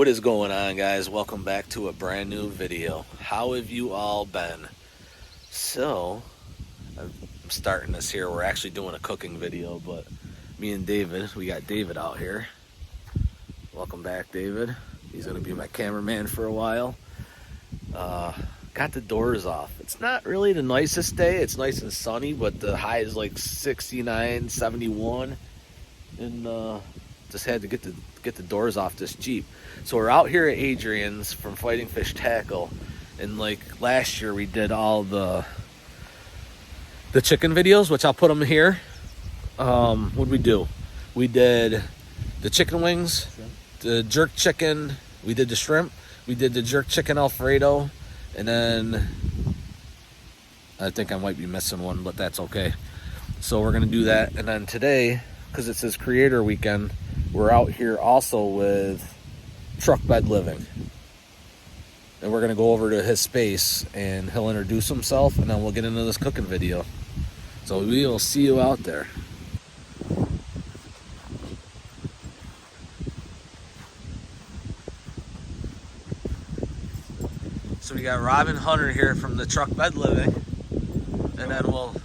What is going on, guys? Welcome back to a brand new video. How have you all been? So I'm starting this here. We're actually doing a cooking video, but me and David, we got David out here. Welcome back, David. He's gonna be my cameraman for a while. Got the doors off. It's not really the nicest day. It's nice and sunny, but the high is like 69, 71, and just had to get the doors off this Jeep. So we're out here at Adrian's from Fighting Fish Tackle, and like last year we did all the chicken videos, which I'll put them here. What'd we do? We did the chicken wings, the jerk chicken, we did the shrimp, we did the jerk chicken Alfredo, and then I think I might be missing one, but that's okay. So we're gonna do that, and then today, because it's his creator weekend, we're out here also with Truck Bed Living, and we're gonna go over to his space and he'll introduce himself, and then we'll get into this cooking video. So we will see you out there. So we got Robin Hunter here from the Truck Bed Living, and then we'll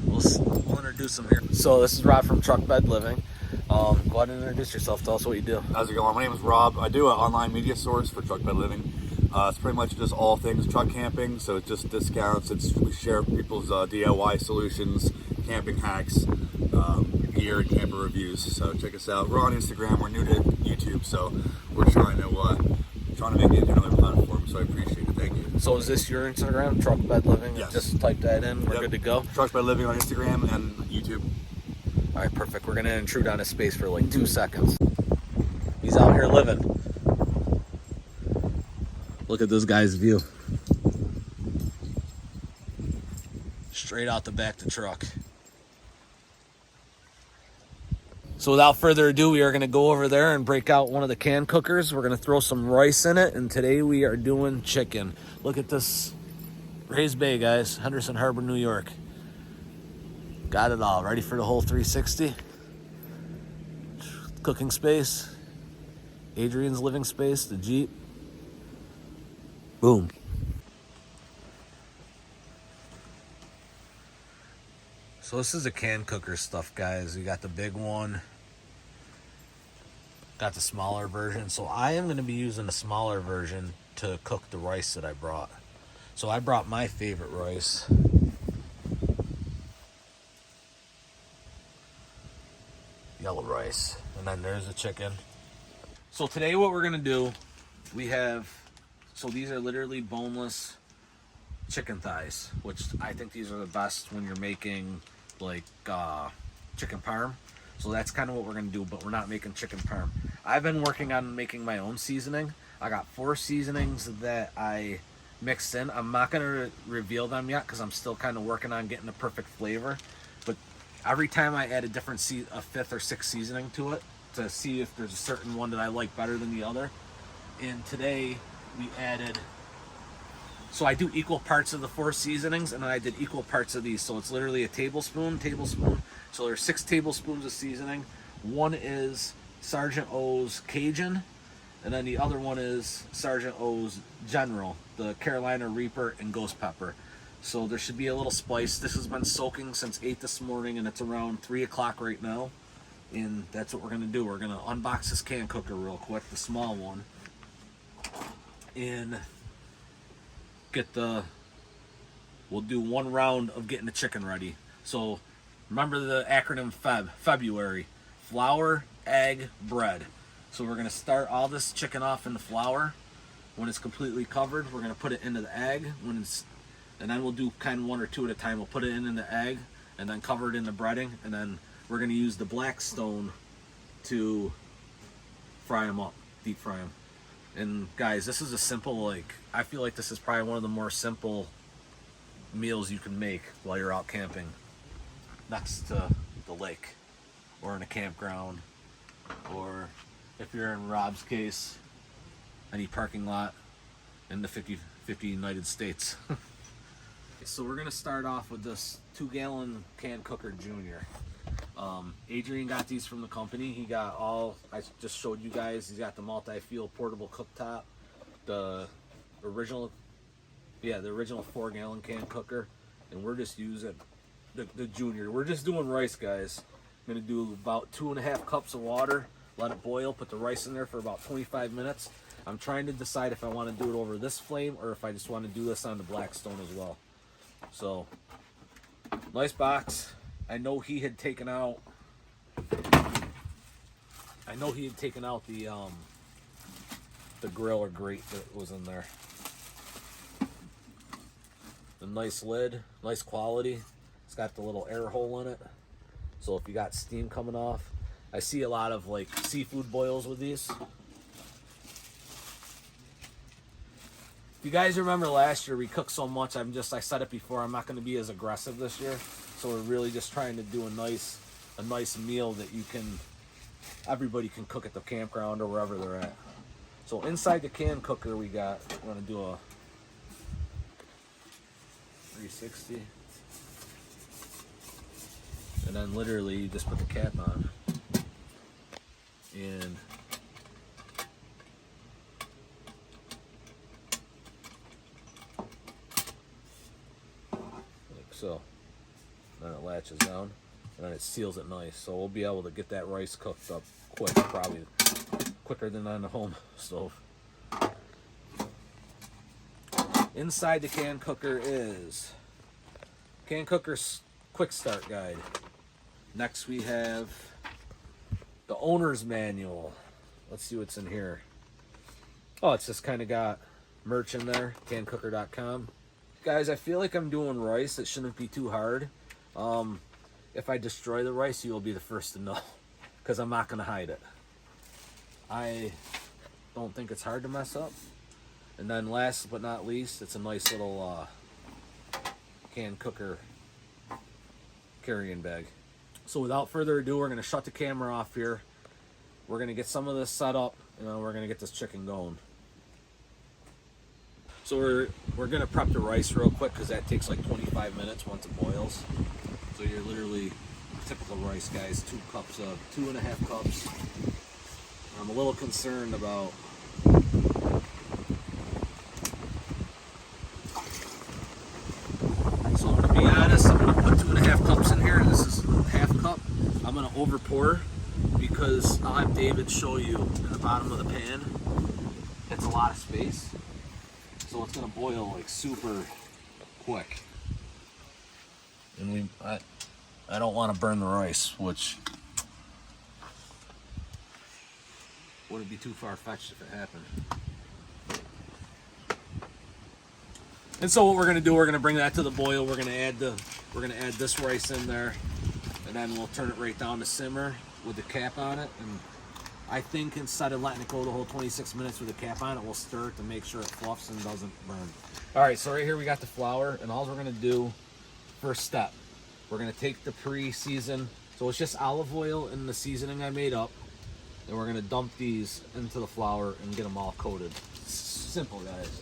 introduce him here. So this is Rob from Truck Bed Living. Go ahead and introduce yourself. Tell us what you do. How's it going? My name is Rob. I do an online media source for Truck Bed Living. It's pretty much just all things truck camping. So it's just discounts. We share people's DIY solutions, camping hacks, gear, and camper reviews. So check us out. We're on Instagram. We're new to YouTube, so we're trying to make it another platform. So I appreciate it. Thank you. So is this your Instagram, Truck Bed Living? Yes. Just type that in. We're good to go. Truck Bed Living on Instagram and YouTube. All right, perfect. We're gonna intrude on his space for like 2 seconds. He's out here living. Look at this guy's view. Straight out the back of the truck. So without further ado, we are gonna go over there and break out one of the can cookers. We're gonna throw some rice in it, and today we are doing chicken. Look at this. Rays Bay, guys. Henderson Harbor, New York. Got it all. Ready for the whole 360? Cooking space. Adrian's living space. The Jeep. Boom. So this is the can cooker stuff, guys. We got the big one. Got the smaller version. So I am going to be using the smaller version to cook the rice that I brought. So I brought my favorite rice. Yellow rice, and then there's the chicken. So today what we're gonna do, so these are literally boneless chicken thighs, which I think these are the best when you're making like chicken parm. So that's kind of what we're gonna do, but we're not making chicken parm. I've been working on making my own seasoning. I got 4 seasonings that I mixed in. I'm not gonna reveal them yet because I'm still kind of working on getting the perfect flavor, but every time I add a 5th or 6th seasoning to it to see if there's a certain one that I like better than the other. And today we added, so I do equal parts of the 4 seasonings, and then I did equal parts of these. So it's literally a tablespoon. So there's 6 tablespoons of seasoning. One is Sergeant O's Cajun, and then the other one is Sergeant O's General, the Carolina Reaper and Ghost Pepper. So there should be a little spice. This has been soaking since 8 this morning, and it's around 3 o'clock right now. And that's what we're gonna do. We're gonna unbox this can cooker real quick, the small one, and we'll do 1 round of getting the chicken ready. So remember the acronym February, flour, egg, bread. So we're gonna start all this chicken off in the flour. When it's completely covered, we're gonna put it into the egg. And then we'll do kind of 1 or 2 at a time. We'll put it in the egg and then cover it in the breading. And then we're going to use the Blackstone to fry them up, deep fry them. And guys, this is a simple, I feel like this is probably one of the more simple meals you can make while you're out camping next to the lake or in a campground, or if you're in Rob's case, any parking lot in the 50 United States. So we're gonna start off with this 2-gallon can cooker junior. Adrian got these from the company. He got all, I just showed you guys, he's got the multi-fuel portable cooktop, the original 4-gallon can cooker, and we're just using the junior. We're just doing rice, guys. I'm gonna do about 2.5 cups of water, let it boil, put the rice in there for about 25 minutes. I'm trying to decide if I want to do it over this flame or if I just want to do this on the Blackstone as well. So, nice box. I know he had taken out the grill or grate that was in there. The nice lid, nice quality. It's got the little air hole in it, so if you got steam coming off. I see a lot of like seafood boils with these. If you guys remember last year, we cooked so much. I said it before, I'm not going to be as aggressive this year. So we're really just trying to do a nice meal that everybody can cook at the campground or wherever they're at. So inside the can cooker, we're going to do a 360. And then literally you just put the cap on. And so then it latches down and then it seals it nice, so we'll be able to get that rice cooked up quick, probably quicker than on the home stove. Inside the can cooker is can cooker's quick start guide. Next we have the owner's manual. Let's see what's in here. Oh, it's just kind of got merch in there, cancooker.com. Guys, I feel like I'm doing rice. It shouldn't be too hard. If I destroy the rice, you'll be the first to know, because I'm not going to hide it. I don't think it's hard to mess up. And then last but not least, it's a nice little can cooker carrying bag. So without further ado, we're going to shut the camera off here. We're going to get some of this set up, and then we're going to get this chicken going. So we're going to prep the rice real quick because that takes like 25 minutes once it boils. So you're literally typical rice, guys, 2.5 cups. I'm a little concerned about so I'm going to be honest, I'm going to put 2.5 cups in here. This is half cup. I'm going to over pour because I'll have David show you in the bottom of the pan. It's a lot of space. So it's going to boil like super quick. And I don't want to burn the rice, which wouldn't be too far-fetched if it happened. And so what we're going to do, we're going to bring that to the boil. We're going to add this rice in there, and then we'll turn it right down to simmer with the cap on it. And I think instead of letting it go the whole 26 minutes with the cap on it, we'll stir it to make sure it fluffs and doesn't burn. All right, so right here we got the flour, and all we're gonna do, first step, we're gonna take the pre-season, so it's just olive oil and the seasoning I made up, and we're gonna dump these into the flour and get them all coated. Simple, guys.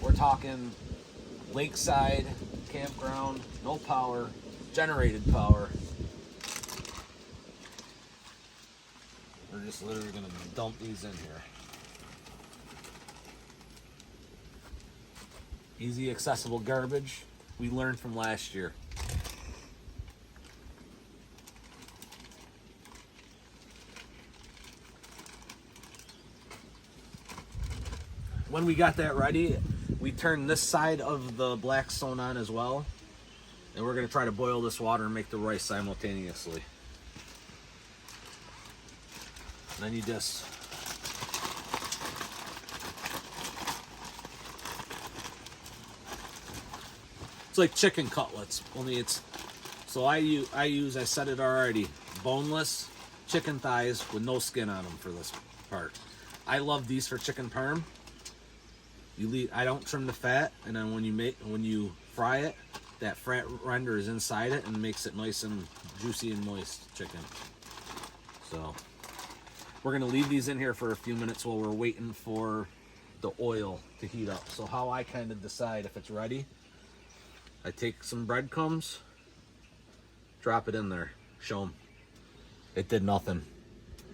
We're talking lakeside, campground, no power, generated power. We're just literally going to dump these in here. Easy, accessible garbage. We learned from last year. When we got that ready, we turned this side of the Blackstone on as well. And we're going to try to boil this water and make the rice simultaneously. And then you just it's like chicken cutlets, only it's so I said it already, boneless chicken thighs with no skin on them for this part. I love these for chicken parm. I don't trim the fat, and then when you fry it, that fat render is inside it and makes it nice and juicy and moist chicken. So we're going to leave these in here for a few minutes while we're waiting for the oil to heat up. So how I kind of decide if it's ready, I take some breadcrumbs, drop it in there, show them. it did nothing.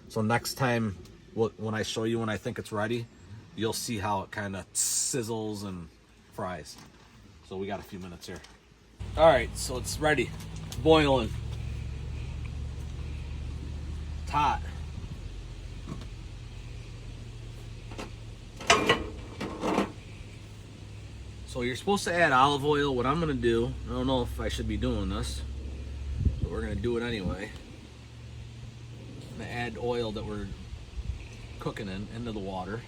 So next time, when I show you when I think it's ready, you'll see how it kind of sizzles and fries. So we got a few minutes here. All right, so it's ready. It's boiling. It's hot. So you're supposed to add olive oil. What I'm gonna do, I don't know if I should be doing this, but we're gonna do it anyway. I'm gonna add oil that we're cooking into the water.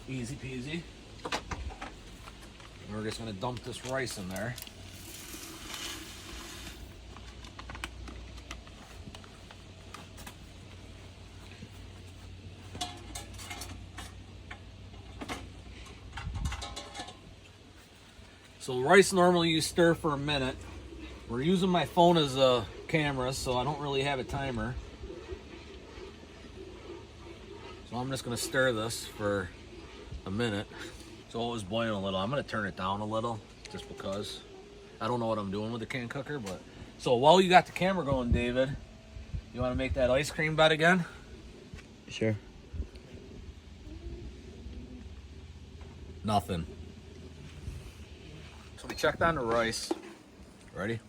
Easy peasy. And we're just gonna dump this rice in there. So rice normally you stir for a minute. We're using my phone as a camera, so I don't really have a timer. So I'm just gonna stir this for a minute. So it was boiling a little. I'm gonna turn it down a little, just because. I don't know what I'm doing with the can cooker, but. So while you got the camera going, David, you wanna make that ice cream bed again? Sure. Nothing. So we checked on the rice. Ready?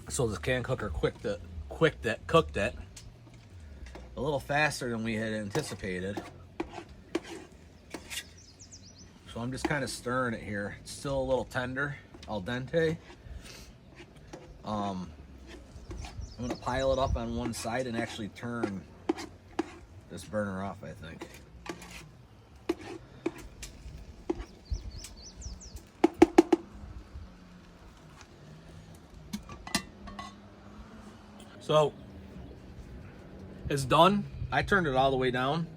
So this can cooker cooked it a little faster than we had anticipated. So I'm just kind of stirring it here. It's still a little tender, al dente. I'm gonna pile it up on one side and actually turn this burner off, I think. So it's done. I turned it all the way down.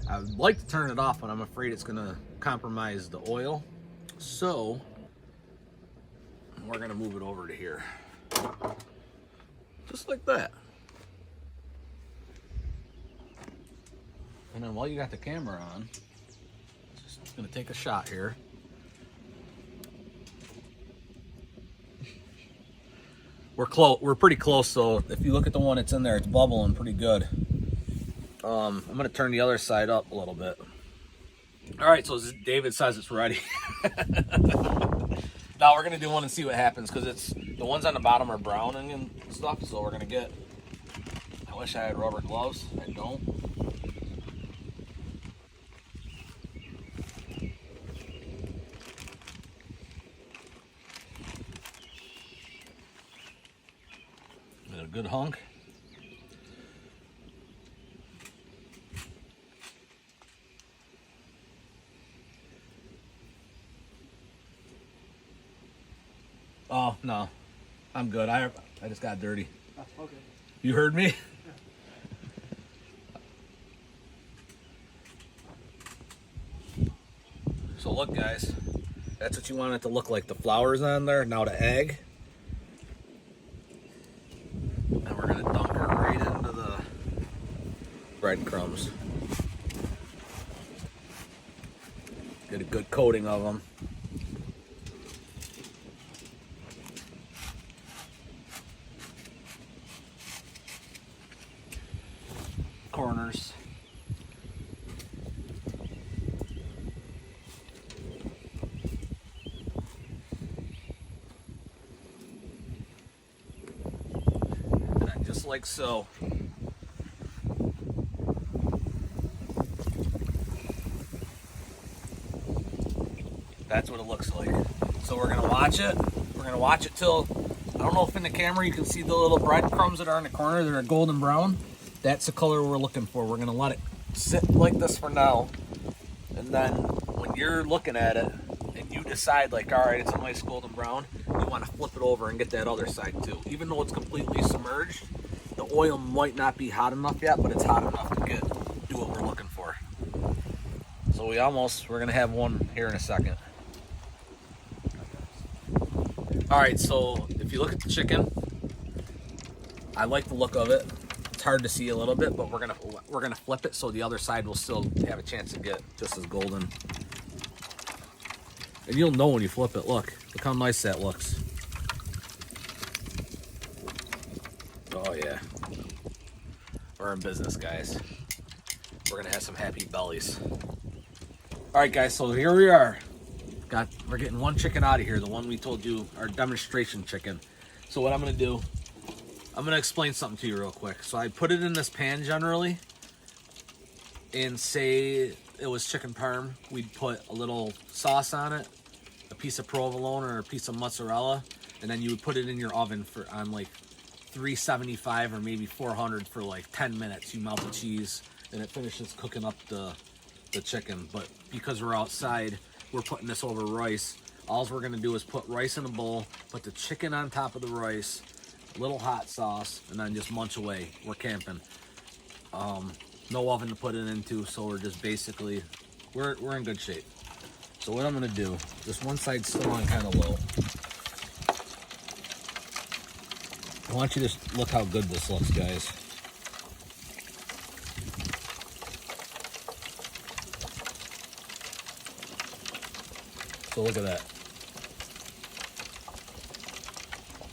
I would like to turn it off, but I'm afraid it's gonna compromise the oil. So we're gonna move it over to here. Just like that. And then while you got the camera on, just gonna take a shot here. We're pretty close, so if you look at the one that's in there, it's bubbling pretty good. I'm gonna turn the other side up a little bit. All right, so David says it's ready. Now we're gonna do one and see what happens, because it's the ones on the bottom are browning and stuff. So we're gonna get. I wish I had rubber gloves. I don't. Get a good hunk. Oh, no. I'm good. I just got dirty. Oh, okay. You heard me? So look, guys. That's what you want it to look like. The flour's on there. Now the egg. And we're going to dunk her right into the breadcrumbs. Get a good coating of them. Corners. And then just like so. That's what it looks like. So we're gonna watch it. We're gonna watch it till, I don't know if in the camera you can see the little breadcrumbs that are in the corner that are golden brown. That's the color we're looking for. We're gonna let it sit like this for now. And then when you're looking at it and you decide like, all right, it's a nice golden brown, you wanna flip it over and get that other side too. Even though it's completely submerged, the oil might not be hot enough yet, but it's hot enough to do what we're looking for. So we're gonna have one here in a second. All right, so if you look at the chicken, I like the look of it. It's hard to see a little bit, but we're gonna flip it so the other side will still have a chance to get just as golden. And you'll know when you flip it. Look how nice that looks. yeah. We're in business, guys. We're gonna have some happy bellies. All right, guys, so here we are. We're getting one chicken out of here, the one we told you, our demonstration chicken. So what I'm gonna do, I'm gonna explain something to you real quick. So I put it in this pan generally, and say it was chicken parm, we'd put a little sauce on it, a piece of provolone or a piece of mozzarella, and then you would put it in your oven on like 375 or maybe 400 for like 10 minutes. You melt the cheese and it finishes cooking up the chicken. But because we're outside, we're putting this over rice. All we're gonna do is put rice in a bowl, put the chicken on top of the rice, a little hot sauce, and then just munch away. We're camping. No oven to put it into, so we're just basically, we're in good shape. So what I'm gonna do, this one side's still on kind of low. I want you to just look how good this looks, guys. So look at that.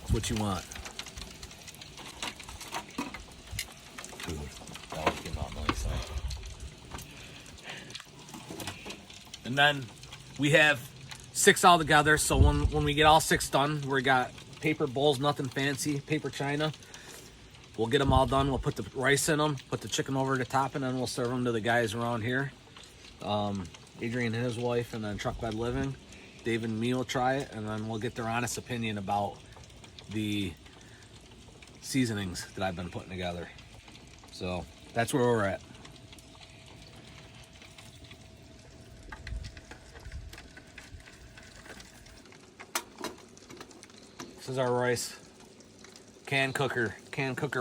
That's what you want. Dude, that one came out nice, huh? And then we have 6 all together, so when we get all 6 done, we got paper bowls, nothing fancy, paper china. We'll get them all done. We'll put the rice in them, put the chicken over the top, and then we'll serve them to the guys around here. Adrian and his wife, and then Truck Bed Living. Dave and me will try it, and then we'll get their honest opinion about the seasonings that I've been putting together. So that's where we're at. This is our rice. Can cooker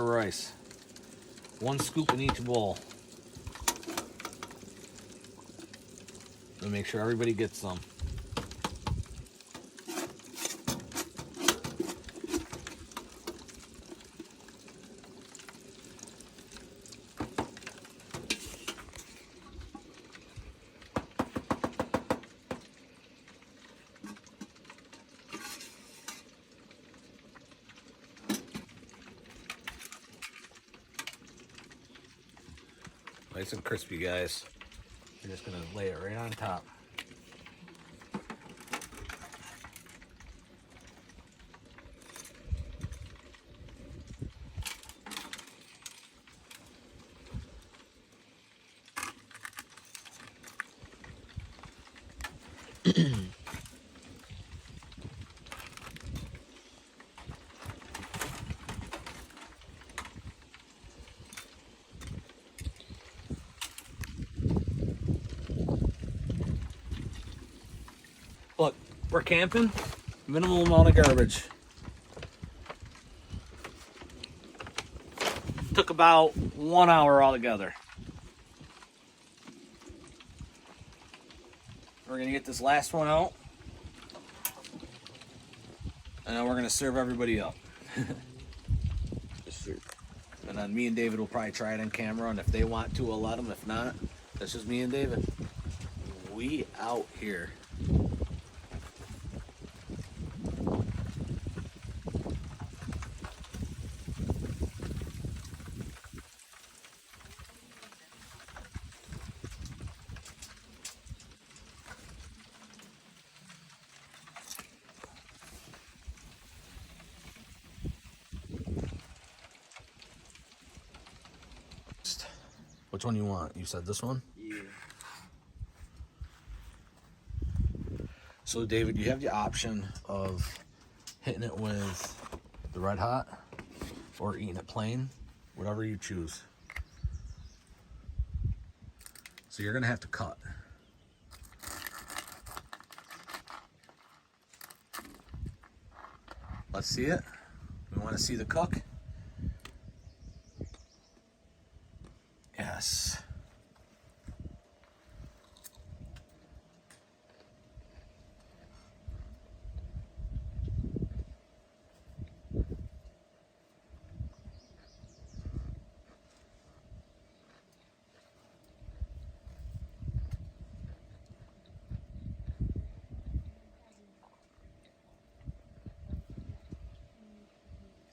rice. 1 scoop in each bowl. So make sure everybody gets some. Nice and crispy, guys. You're just gonna lay it right on top. Look, we're camping, minimal amount of garbage. Took about 1 hour altogether. We're gonna get this last one out, and then we're gonna serve everybody up. And then me and David will probably try it on camera, and if they want to, we'll let them. If not, that's just me and David. We out here. Which one you want? You said this one? Yeah. So David, you have the option of hitting it with the red hot or eating it plain, whatever you choose. So you're gonna have to cut. Let's see it. We want to see the cook. Yes.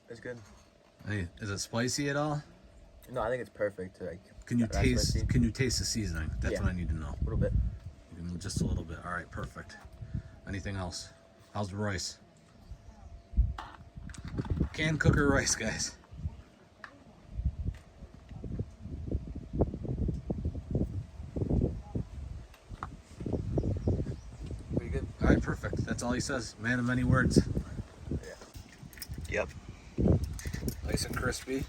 That's good. Hey, is it spicy at all? No, I think it's perfect. Like, Can you not spicy. taste? Can you taste the seasoning? That's Yeah. what I need to know. A little bit. Just a little bit. All right, perfect. Anything else? How's the rice? Canned cooker rice, guys. Pretty good. All right, perfect. That's all he says. Man of many words. Yeah. Yep. Nice and crispy.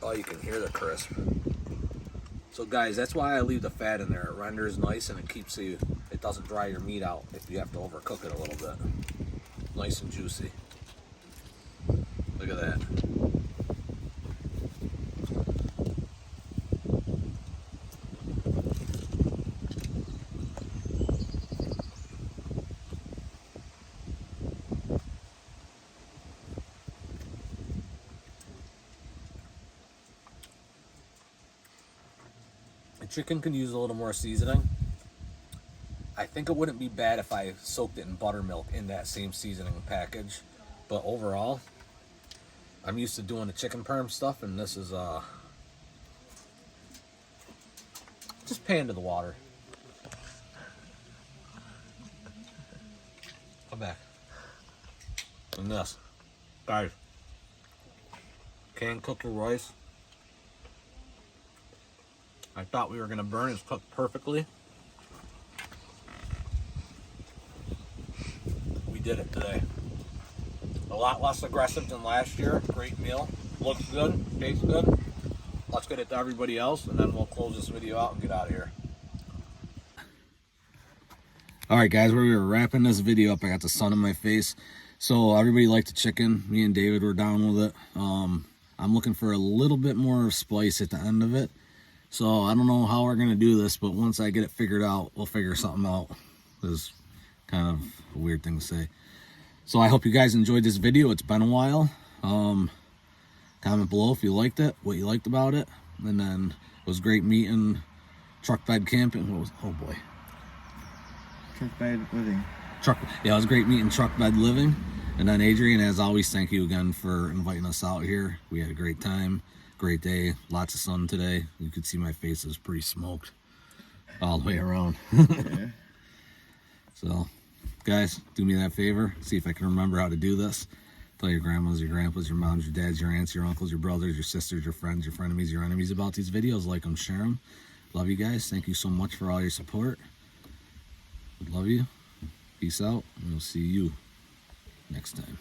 Oh, you can hear the crisp. So guys, that's why I leave the fat in there. It renders nice and it keeps you, it doesn't dry your meat out if you have to overcook it a little bit. Nice and juicy. Look at that. The chicken can use a little more seasoning. I think it wouldn't be bad if I soaked it in buttermilk in that same seasoning package. But overall, I'm used to doing the chicken parm stuff, and this is just pay into the water. Come back. And this. Guys. Canned cooker rice. I thought we were gonna burn. It's cooked perfectly. We did it today. A lot less aggressive than last year. Great meal. Looks good. Tastes good. Let's get it to everybody else, and then we'll close this video out and get out of here. All right, guys, we were wrapping this video up. I got the sun in my face. So everybody liked the chicken. Me and David were down with it. I'm looking for a little bit more spice at the end of it. So I don't know how we're gonna do this, but once I get it figured out, we'll figure something out. It's kind of a weird thing to say. So I hope you guys enjoyed this video. It's been a while. Comment below if you liked it, what you liked about it. And then it was great meeting Truck Bed Camping. What was, oh boy. Truck Bed Living. Yeah, it was great meeting Truck Bed Living. And then Adrian, as always, thank you again for inviting us out here. We had a great time. Great day, lots of sun today. You could see my face is pretty smoked all the way around. Yeah. So, guys, do me that favor. See if I can remember how to do this. Tell your grandmas, your grandpas, your moms, your dads, your aunts, your uncles, your brothers, your sisters, your friends, your frenemies, your enemies about these videos. Like them, share them. Love you guys. Thank you so much for all your support. Love you. Peace out. And we'll see you next time.